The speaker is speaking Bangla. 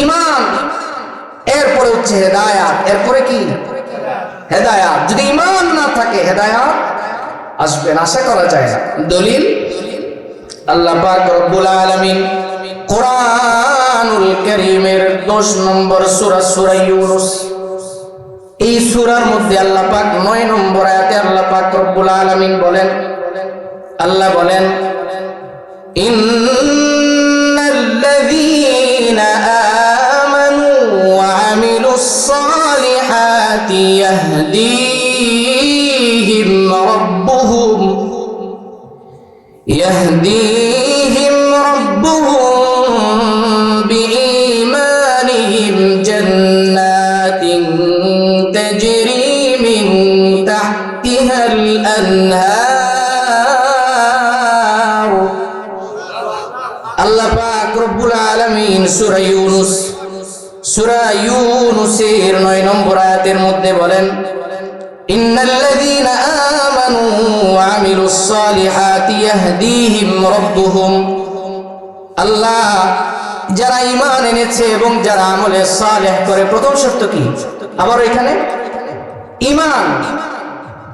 ঈমান, এরপরে হচ্ছে হেদায়াত, এরপরে কি হেদায়াত। যদি ঈমান না থাকে হেদায়াত আসবে না, আশা করা যায় না। দলিল আল্লাহ পাক রব্বুল আলামিন কোরআনুল কারীমের 10 নম্বর সূরা সূরা ইউনূস, এই সূরার মধ্যে আল্লাহ পাক 9 নম্বর আয়াতে আল্লাহ পাক রব্বুল আলামিন বলেন, আল্লাহ বলেন, ইন্নাল্লাযীনা আমানু ওয়া আমিলুস সালিহাতি ইয়াহদীহিম রাব্বুহুম বিঈমানিহিম জান্নাতিন তাজরি মিন তাহতিহাল আনহার। আল্লাহ পাক রব্বুল আলামিন সূরা ইউনূসের 9 নম্বর আয়াতের মধ্যে বলেন, ইন্নাল্লাযীনা আমানু ওয়া আমিলুস সালিহাতি ইয়াহদীহিম রাব্বুহুম। আল্লাহ যারা ঈমান এনেছে এবং যারা আমলে সালেহ করে, প্রথম শর্ত কি? আবার এখানে ঈমান,